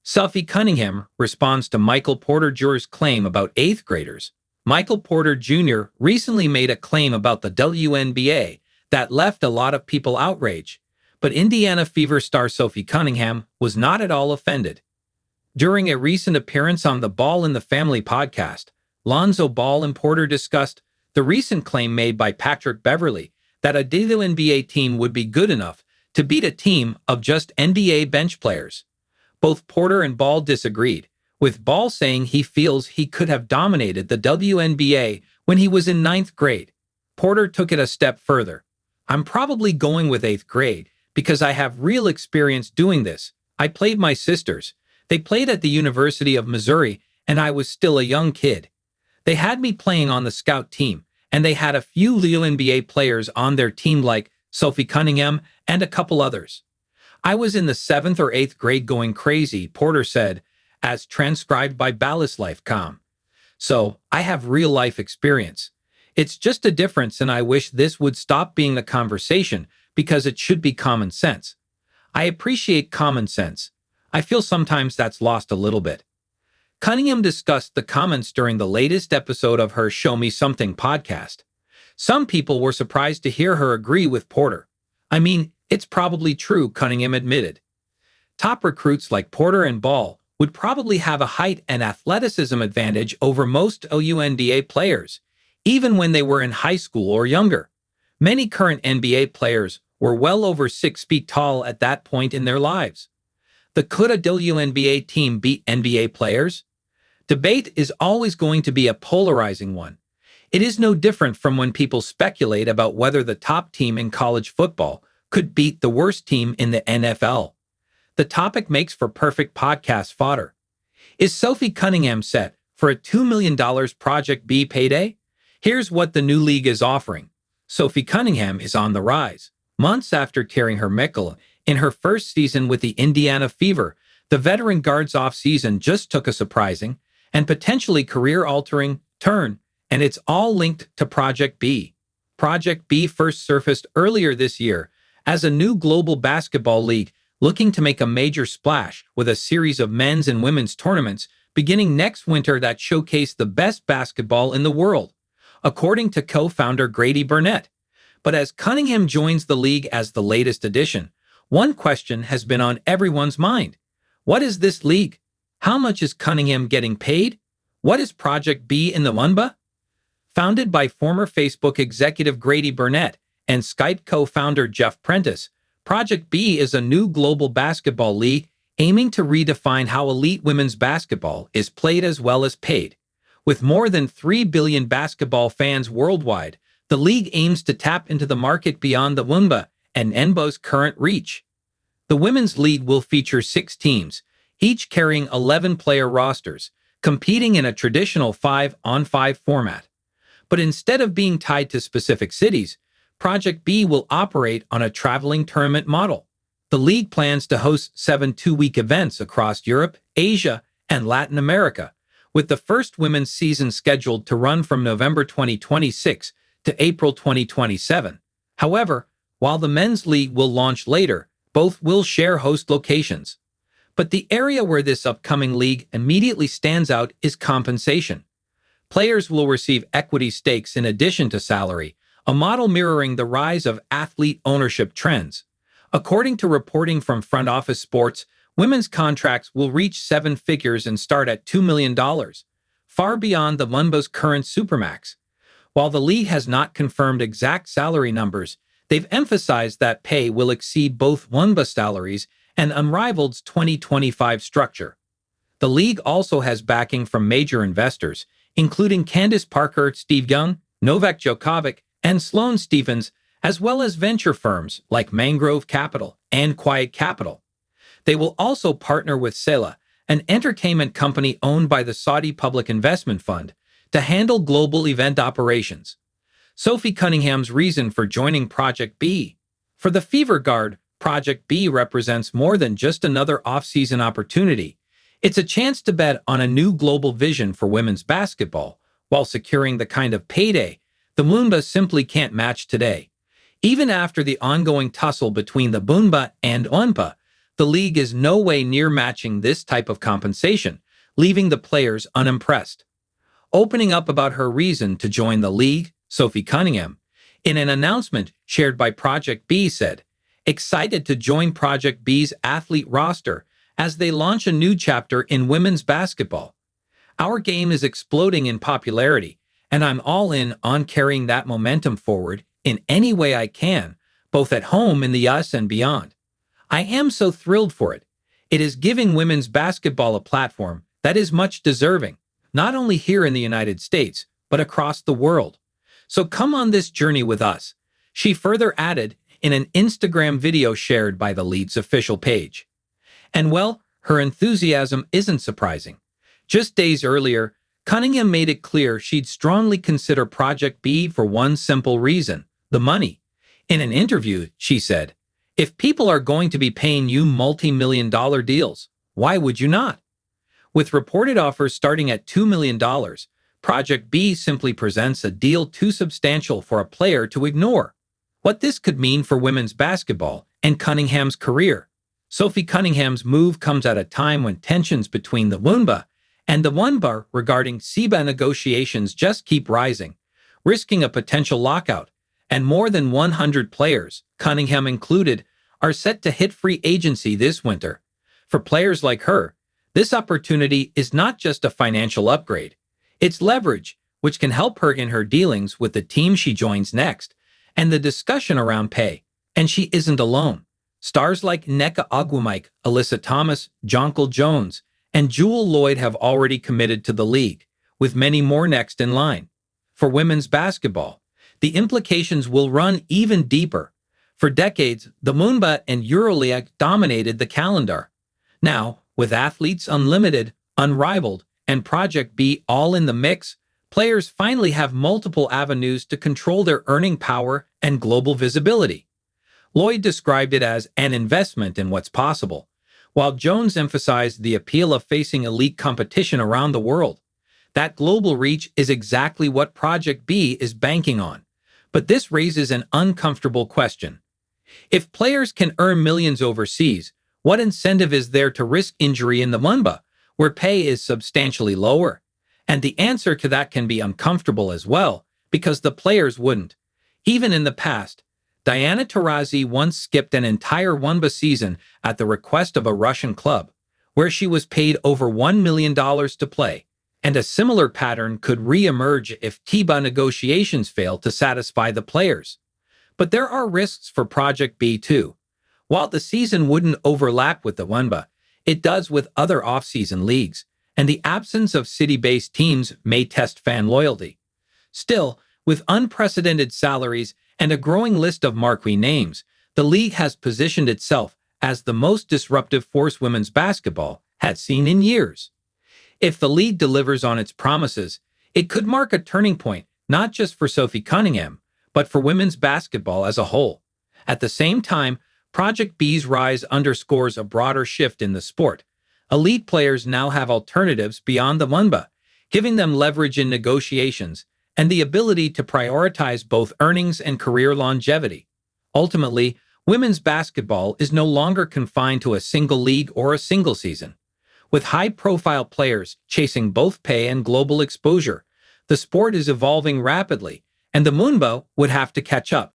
Sophie Cunningham responds to Michael Porter Jr.'s claim about 8th graders. Michael Porter Jr. recently made a claim about the WNBA that left a lot of people outraged, but Indiana Fever star Sophie Cunningham was not at all offended. During a recent appearance on the Ball in the Family podcast, Lonzo Ball and Porter discussed the recent claim made by Patrick Beverley that a WNBA team would be good enough to beat a team of just NBA bench players. Both Porter and Ball disagreed, with Ball saying he feels he could have dominated the WNBA when he was in 9th grade. Porter took it a step further. I'm probably going with 8th grade because I have real experience doing this. I played my sisters. They played at the University of Missouri, and I was still a young kid. They had me playing on the scout team, and they had a few WNBA players on their team like Sophie Cunningham and a couple others. I was in the 7th or 8th grade going crazy, Porter said, as transcribed by BallisLife.com. So, I have real-life experience. It's just a difference, and I wish this would stop being a conversation because it should be common sense. I appreciate common sense. I feel sometimes that's lost a little bit. Cunningham discussed the comments during the latest episode of her Show Me Something podcast. Some people were surprised to hear her agree with Porter. I mean, it's probably true, Cunningham admitted. Top recruits like Porter and Ball would probably have a height and athleticism advantage over most WNBA players, even when they were in high school or younger. Many current NBA players were well over 6 feet tall at that point in their lives. Could a WNBA team beat NBA players? Debate is always going to be a polarizing one. It is no different from when people speculate about whether the top team in college football could beat the worst team in the NFL. The topic makes for perfect podcast fodder. Is Sophie Cunningham set for a $2 million Project B payday? Here's what the new league is offering. Sophie Cunningham is on the rise. Months after tearing her McCall in her first season with the Indiana Fever, the veteran guard's offseason just took a surprising and potentially career-altering turn, and it's all linked to Project B. Project B first surfaced earlier this year as a new global basketball league looking to make a major splash with a series of men's and women's tournaments beginning next winter that showcase the best basketball in the world, according to co-founder Grady Burnett. But as Cunningham joins the league as the latest addition, one question has been on everyone's mind. What is this league? How much is Cunningham getting paid? What is Project B in the WNBA? Founded by former Facebook executive Grady Burnett and Skype co-founder Jeff Prentice, Project B is a new global basketball league aiming to redefine how elite women's basketball is played as well as paid. With more than 3 billion basketball fans worldwide, the league aims to tap into the market beyond the WNBA and NBA's current reach. The women's league will feature 6 teams, each carrying 11-player rosters, competing in a traditional 5-on-5 format. But instead of being tied to specific cities, Project B will operate on a traveling tournament model. The league plans to host 7 two-week events across Europe, Asia, and Latin America, with the first women's season scheduled to run from November 2026 to April 2027. However, while the men's league will launch later, both will share host locations. But the area where this upcoming league immediately stands out is compensation. Players will receive equity stakes in addition to salary, a model mirroring the rise of athlete ownership trends. According to reporting from Front Office Sports, women's contracts will reach 7 figures and start at $2 million, far beyond the WNBA's current supermax. While the league has not confirmed exact salary numbers, they've emphasized that pay will exceed both WNBA salaries and Unrivaled's 2025 structure. The league also has backing from major investors, including Candace Parker, Steve Young, Novak Djokovic, and Sloane Stephens, as well as venture firms like Mangrove Capital and Quiet Capital. They will also partner with Sela, an entertainment company owned by the Saudi Public Investment Fund, to handle global event operations. Sophie Cunningham's reason for joining Project B. For the Fever Guard, Project B represents more than just another off-season opportunity. It's a chance to bet on a new global vision for women's basketball while securing the kind of payday the WNBA simply can't match today. Even after the ongoing tussle between the WNBA and WNBA, the league is no way near matching this type of compensation, leaving the players unimpressed. Opening up about her reason to join the league, Sophie Cunningham, in an announcement shared by Project B, said, "Excited to join Project B's athlete roster as they launch a new chapter in women's basketball. Our game is exploding in popularity, and I'm all in on carrying that momentum forward in any way I can, both at home in the US and beyond. I am so thrilled for it. It is giving women's basketball a platform that is much deserving, not only here in the United States, but across the world. So come on this journey with us," she further added in an Instagram video shared by the league's official page. And well, her enthusiasm isn't surprising. Just days earlier, Cunningham made it clear she'd strongly consider Project B for one simple reason: the money. In an interview, she said, "If people are going to be paying you multi-million-dollar deals, why would you not?" With reported offers starting at $2 million, Project B simply presents a deal too substantial for a player to ignore. What this could mean for women's basketball and Cunningham's career. Sophie Cunningham's move comes at a time when tensions between the WNBA and the WNBA regarding CBA negotiations just keep rising, risking a potential lockout, and more than 100 players, Cunningham included, are set to hit free agency this winter. For players like her, this opportunity is not just a financial upgrade. It's leverage, which can help her in her dealings with the team she joins next, and the discussion around pay. And she isn't alone. Stars like Nneka Ogwumike, Alyssa Thomas, Jonquel Jones, and Jewel Lloyd have already committed to the league, with many more next in line. For women's basketball, the implications will run even deeper. For decades, the WNBA and EuroLeague dominated the calendar. Now, with athletes unlimited, unrivaled, and Project B all in the mix, players finally have multiple avenues to control their earning power and global visibility. Lloyd described it as an investment in what's possible, while Jones emphasized the appeal of facing elite competition around the world. That global reach is exactly what Project B is banking on. But this raises an uncomfortable question. If players can earn millions overseas, what incentive is there to risk injury in the WNBA, where pay is substantially lower? And the answer to that can be uncomfortable as well, because the players wouldn't. Even in the past, Diana Taurasi once skipped an entire WNBA season at the request of a Russian club, where she was paid over $1 million to play. And a similar pattern could re-emerge if TIBA negotiations fail to satisfy the players. But there are risks for Project B too. While the season wouldn't overlap with the WNBA, it does with other off-season leagues, and the absence of city-based teams may test fan loyalty. Still, with unprecedented salaries and a growing list of marquee names, the league has positioned itself as the most disruptive force women's basketball has seen in years. If the league delivers on its promises, it could mark a turning point not just for Sophie Cunningham, but for women's basketball as a whole. At the same time, Project B's rise underscores a broader shift in the sport. Elite players now have alternatives beyond the WNBA, giving them leverage in negotiations and the ability to prioritize both earnings and career longevity. Ultimately, women's basketball is no longer confined to a single league or a single season. With high-profile players chasing both pay and global exposure, the sport is evolving rapidly, and the WNBA would have to catch up.